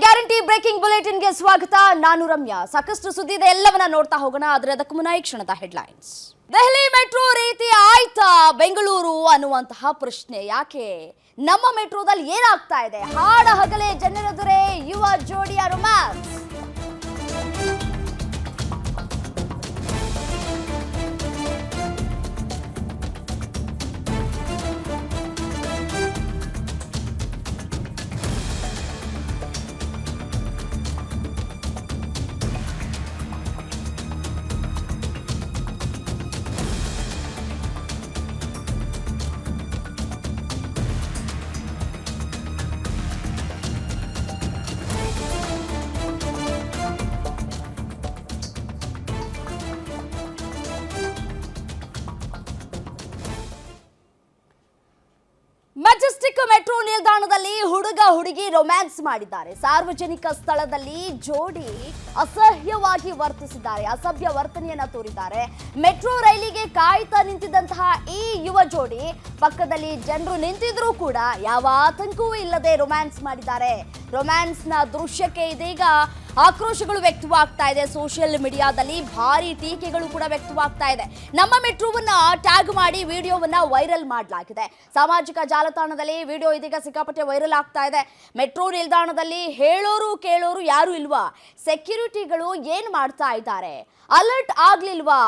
Guarantee breaking ಬುಲೆಟಿನ್ಗೆ ಸ್ವಾಗತ. ನಾನು ರಮ್ಯಾ. ಸಾಕಷ್ಟು ಸುದ್ದಿ ಇದೆ, ಎಲ್ಲವನ್ನ ನೋಡ್ತಾ ಹೋಗೋಣ. ಆದರೆ ಅದಕ್ಕೂ ಮುನ್ನ ಈ ಕ್ಷಣದ ಹೆಡ್ಲೈನ್ಸ್. ದೆಹಲಿ ಮೆಟ್ರೋ ರೀತಿ ಆಯ್ತಾ ಬೆಂಗಳೂರು ಅನ್ನುವಂತಹ ಪ್ರಶ್ನೆ. ಯಾಕೆ ನಮ್ಮ ಮೆಟ್ರೋದಲ್ಲಿ ಏನಾಗ್ತಾ ಇದೆ? ಹಾಡ ಹಗಲೇ ಜನರೆದುರೇ ಯುವ ಜೋಡಿಯ ರೊಮ್ಯಾನ್ಸ್. ಮೆಜೆಸ್ಟಿಕ್ ಮೆಟ್ರೋ ನಿಲ್ದಾಣದಲ್ಲಿ ಹುಡುಗ ಹುಡುಗಿ ರೊಮ್ಯಾನ್ಸ್ ಮಾಡಿದ್ದಾರೆ. ಸಾರ್ವಜನಿಕ ಸ್ಥಳದಲ್ಲಿ ಜೋಡಿ ಅಸಹ್ಯವಾಗಿ ವರ್ತಿಸಿದ್ದಾರೆ, ಅಸಭ್ಯ ವರ್ತನೆಯನ್ನ ತೋರಿದ್ದಾರೆ. ಮೆಟ್ರೋ ರೈಲಿಗೆ ಕಾಯ್ತಾ ನಿಂತಿದ್ದಂತಹ ಈ ಯುವ ಜೋಡಿ ಪಕ್ಕದಲ್ಲಿ ಜನರು ನಿಂತಿದ್ರೂ ಕೂಡ ಯಾವ ಆತಂಕವೂ ಇಲ್ಲದೆ ರೊಮ್ಯಾನ್ಸ್ ಮಾಡಿದ್ದಾರೆ. ರೊಮ್ಯಾನ್ಸ್ನ ದೃಶ್ಯಕ್ಕೆ ಇದೀಗ ಆಕ್ರೋಶಗಳು ವ್ಯಕ್ತವಾಗ್ತಾ ಇದೆ. ಸೋಷಿಯಲ್ ಮೀಡಿಯಾದಲ್ಲಿ ಭಾರಿ ಟೀಕೆಗಳು ಕೂಡ ವ್ಯಕ್ತವಾಗ್ತಾ ಇದೆ. ನಮ್ಮ ಮೆಟ್ರೋವನ್ನ ಟ್ಯಾಗ್ ಮಾಡಿ ವಿಡಿಯೋವನ್ನ ವೈರಲ್ ಮಾಡಲಾಗಿದೆ. ಸಾಮಾಜಿಕ ಜಾಲತಾಣದಲ್ಲಿ ವಿಡಿಯೋ ಇದೀಗ ಸಿಕ್ಕಾಪಟ್ಟೆ ವೈರಲ್ ಆಗ್ತಾ ಇದೆ. ಮೆಟ್ರೋ ನಿಲ್ದಾಣದಲ್ಲಿ ಹೇಳೋರು ಕೇಳೋರು ಯಾರು ಇಲ್ವಾ? ಸೆಕ್ಯೂರಿಟಿಗಳು ಏನ್ ಮಾಡ್ತಾ ಇದ್ದಾರೆ? ಅಲರ್ಟ್ ಆಗ್ಲಿಲ್ವಾ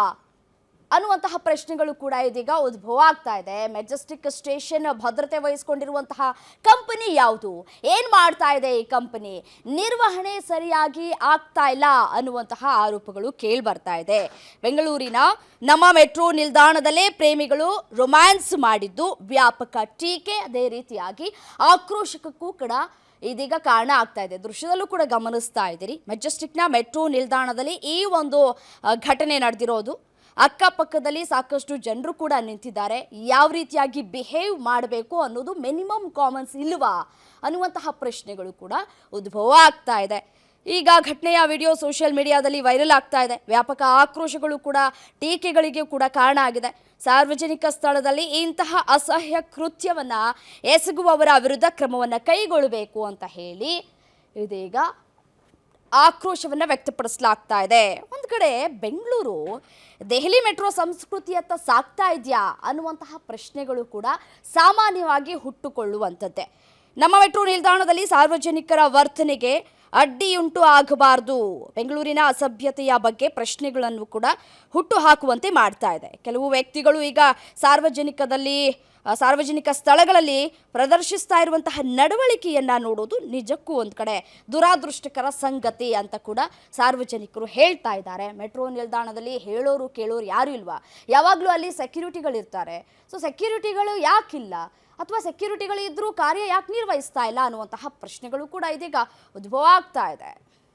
ಅನ್ನುವಂತಹ ಪ್ರಶ್ನೆಗಳು ಕೂಡ ಇದೀಗ ಉದ್ಭವ ಆಗ್ತಾ ಇದೆ. ಮೆಜೆಸ್ಟಿಕ್ ಸ್ಟೇಷನ್ ಭದ್ರತೆ ವಹಿಸಿಕೊಂಡಿರುವಂತಹ ಕಂಪನಿ ಯಾವುದು? ಏನ್ ಮಾಡ್ತಾ ಇದೆ ಈ ಕಂಪನಿ? ನಿರ್ವಹಣೆ ಸರಿಯಾಗಿ ಆಗ್ತಾ ಇಲ್ಲ ಅನ್ನುವಂತಹ ಆರೋಪಗಳು ಕೇಳಿ ಬರ್ತಾ ಇದೆ. ಬೆಂಗಳೂರಿನ ನಮ್ಮ ಮೆಟ್ರೋ ನಿಲ್ದಾಣದಲ್ಲೇ ಪ್ರೇಮಿಗಳು ರೊಮ್ಯಾನ್ಸ್ ಮಾಡಿದ್ದು ವ್ಯಾಪಕ ಟೀಕೆ, ಅದೇ ರೀತಿಯಾಗಿ ಆಕ್ರೋಶಕ್ಕೂ ಕೂಡ ಇದೀಗ ಕಾರಣ ಆಗ್ತಾ ಇದೆ. ದೃಶ್ಯದಲ್ಲೂ ಕೂಡ ಗಮನಿಸ್ತಾ ಇದ್ದೀರಿ. ಮೆಜೆಸ್ಟಿಕ್ನ ಮೆಟ್ರೋ ನಿಲ್ದಾಣದಲ್ಲಿ ಈ ಒಂದು ಘಟನೆ ನಡೆದಿರೋದು. ಅಕ್ಕಪಕ್ಕದಲ್ಲಿ ಸಾಕಷ್ಟು ಜನರು ಕೂಡ ನಿಂತಿದ್ದಾರೆ. ಯಾವ ರೀತಿಯಾಗಿ ಬಿಹೇವ್ ಮಾಡಬೇಕು ಅನ್ನೋದು ಮಿನಿಮಮ್ ಕಾಮನ್ಸ್ ಇಲ್ವಾ ಅನ್ನುವಂತಹ ಪ್ರಶ್ನೆಗಳು ಕೂಡ ಉದ್ಭವ ಆಗ್ತಾ ಇದೆ. ಈಗ ಘಟನೆಯ ವಿಡಿಯೋ ಸೋಷಿಯಲ್ ಮೀಡಿಯಾದಲ್ಲಿ ವೈರಲ್ ಆಗ್ತಾ ಇದೆ. ವ್ಯಾಪಕ ಆಕ್ರೋಶಗಳು ಕೂಡ ಟೀಕೆಗಳಿಗೆ ಕೂಡ ಕಾರಣ ಆಗಿದೆ. ಸಾರ್ವಜನಿಕ ಸ್ಥಳದಲ್ಲಿ ಇಂತಹ ಅಸಹ್ಯ ಕೃತ್ಯವನ್ನ ಎಸಗುವವರ ವಿರುದ್ಧ ಕ್ರಮವನ್ನು ಕೈಗೊಳ್ಳಬೇಕು ಅಂತ ಹೇಳಿ ಇದೀಗ ಆಕ್ರೋಶವನ್ನು ವ್ಯಕ್ತಪಡಿಸಲಾಗ್ತಾ ಇದೆ. ಒಂದು ಕಡೆ ಬೆಂಗಳೂರು ದೆಹಲಿ ಮೆಟ್ರೋ ಸಂಸ್ಕೃತಿಯತ್ತ ಸಾಗ್ತಾ ಇದೆಯಾ ಅನ್ನುವಂತಹ ಪ್ರಶ್ನೆಗಳು ಕೂಡ ಸಾಮಾನ್ಯವಾಗಿ ಹುಟ್ಟುಕೊಳ್ಳುವಂಥದ್ದೇ. ನಮ್ಮ ಮೆಟ್ರೋ ನಿಲ್ದಾಣದಲ್ಲಿ ಸಾರ್ವಜನಿಕರ ವರ್ತನೆಗೆ ಅಡ್ಡಿಯುಂಟು ಆಗಬಾರದು, ಬೆಂಗಳೂರಿನ ಅಸಭ್ಯತೆಯ ಬಗ್ಗೆ ಪ್ರಶ್ನೆಗಳನ್ನು ಕೂಡ ಹುಟ್ಟು ಹಾಕುವಂತೆ ಮಾಡ್ತಾ ಇದೆ. ಕೆಲವು ವ್ಯಕ್ತಿಗಳು ಈಗ ಸಾರ್ವಜನಿಕ ಸ್ಥಳಗಳಲ್ಲಿ ಪ್ರದರ್ಶಿಸ್ತಾ ಇರುವಂತಹ ನಡವಳಿಕೆಯನ್ನ ನೋಡೋದು ನಿಜಕ್ಕೂ ಒಂದು ಕಡೆ ದುರಾದೃಷ್ಟಕರ ಸಂಗತಿ ಅಂತ ಕೂಡ ಸಾರ್ವಜನಿಕರು ಹೇಳ್ತಾ ಇದ್ದಾರೆ. ಮೆಟ್ರೋ ನಿಲ್ದಾಣದಲ್ಲಿ ಹೇಳೋರು ಕೇಳೋರು ಯಾರು ಇಲ್ವಾ? ಯಾವಾಗಲೂ ಅಲ್ಲಿ ಸೆಕ್ಯೂರಿಟಿಗಳಿರ್ತಾರೆ. ಸೊ ಸೆಕ್ಯೂರಿಟಿಗಳು ಯಾಕಿಲ್ಲ, ಅಥವಾ ಸೆಕ್ಯೂರಿಟಿಗಳು ಇದ್ರೂ ಕಾರ್ಯ ಯಾಕೆ ನಿರ್ವಹಿಸ್ತಾ ಇಲ್ಲ ಅನ್ನುವಂತಹ ಪ್ರಶ್ನೆಗಳು ಕೂಡ ಇದೀಗ ಉದ್ಭವ ಆಗ್ತಾ ಇದೆ.